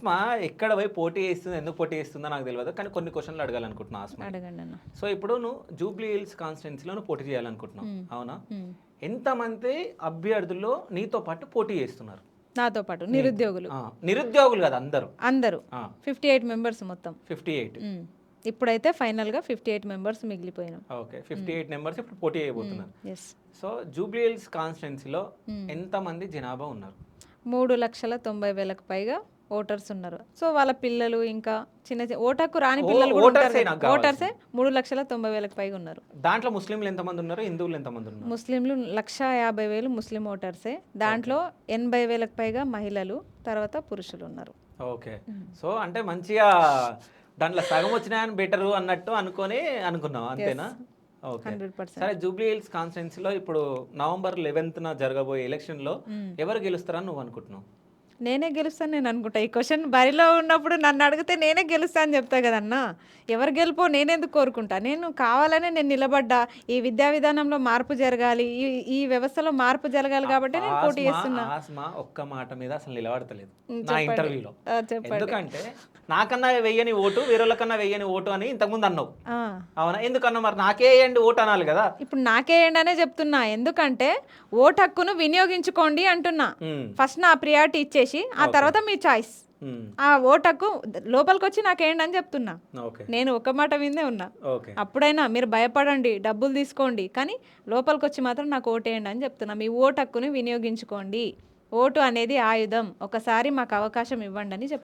ఆస్మా ఎక్కడ పోయి పోటీ చేస్తుంది, ఎందుకు పోటీ చేస్తుందో నాకు తెలియదు, కానీ కొన్ని క్వశ్చన్లు అడగాలనుకుంటున్నా ఆస్మా. అడగండి అన్న. సో ఇప్పుడు నువ్వు జూబ్లీ హిల్స్ కాన్స్టిట్యున్సీలో నువ్వు పోటీ చేయాలనుకుంటున్నావు, అవునా? మ్మ్. ఎంతమంది అభ్యర్థులు నీతో పాటు పోటీ చేస్తున్నారు? నాతో పాటు నిరుద్యోగులు నిరుద్యోగులు కదా అందరూ? అందరూ 58 మెంబర్స్ మొత్తం. 58. ఇప్పుడైతే ఫైనల్గా 58 మెంబర్స్ మిగిలిపోయినాం. ఓకే, 58 మెంబర్స్ ఇప్పుడు పోటీ చేయబోతున్నారు. ఎస్. సో జూబ్లీ హిల్స్ కాన్స్టిట్యున్సీలో ఎంతమంది జనాభా ఉన్నారు? 3,90,000కు పైగా ఓటర్స్ ఉన్నారు. సో వాళ్ళ పిల్లలు ఇంకా చిన్న చిన్న ఓటకు రాని పిల్లలు కూడా ఉంటారు కదా. ఓటర్సే 3,90,000కు పైగా ఉన్నారు. దాంట్లో ముస్లింలు ఎంతమంది ఉన్నారు, హిందువులు ఎంతమంది ఉన్నారు? ముస్లింలు 1,50,000 ముస్లిం ఓటర్సే. దాంట్లో 80,000కు పైగా మహిళలు, తర్వాత పురుషులు ఉన్నారు. ఓకే, సో అంటే మంచిగా దాంట్లో సగం వచ్చినాయని బెటరు అన్నట్టు అనుకున్నాం, అంతేనా? ఓకే, 100%. సరే. జూబ్లీ హిల్స్ కాన్స్టిట్యున్సీలో ఇప్పుడు నవంబర్ 11న జరగబోయే ఎలక్షన్లో ఎవరు గెలుస్తారని నువ్వు అనుకుంటున్నావు? నేనే గెలుస్తాను నేను అనుకుంటా. ఈ క్వశ్చన్ బరిలో ఉన్నప్పుడు నన్ను అడిగితే నేనే గెలుస్తా అని చెప్తా కదన్నా. ఎవరు గెలుపో నేనెందుకు కోరుకుంటా? నేను కావాలనే నేను నిలబడ్డా. ఈ విద్యా విధానంలో మార్పు జరగాలి, ఈ వ్యవస్థలో మార్పు జరగాలి కాబట్టి నేను పోటీ చేస్తున్నా. ఆస్మా ఒక్క మాట మీద అసలు నిలబడతలేదు నా ఇంటర్వ్యూలో. చెప్పండి. ఎందుకంటే నాకన్నా వెయ్యని ఓటు, వేరేళ్ళకన్నా వెయ్యని ఓటు అని ఇంతకుముందు అన్నావు, అవునా? ఎందుకన్నా మరి నాకే వేయండి ఓటు అనాలి కదా? ఇప్పుడు నాకే ఏంటనే చెప్తున్నా. ఎందుకంటే ఓటు హక్కును వినియోగించుకోండి అంటున్నా. ఫస్ట్ నా ప్రియారిటీ ఇచ్చేసి ఆ తర్వాత మీ చాయిస్. ఆ ఓటకు లోపలికి వచ్చి నాకేంటి అని చెప్తున్నా. నేను ఒక మాట మీదే ఉన్నా. అప్పుడైనా మీరు భయపడండి, డబ్బులు తీసుకోండి, కానీ లోపలికి వచ్చి మాత్రం నాకు ఓటేయండి అని చెప్తున్నా. మీ ఓటు హక్కుని వినియోగించుకోండి. ఓటు అనేది ఆయుధం. ఒకసారి మాకు అవకాశం ఇవ్వండి అని చెప్తున్నా.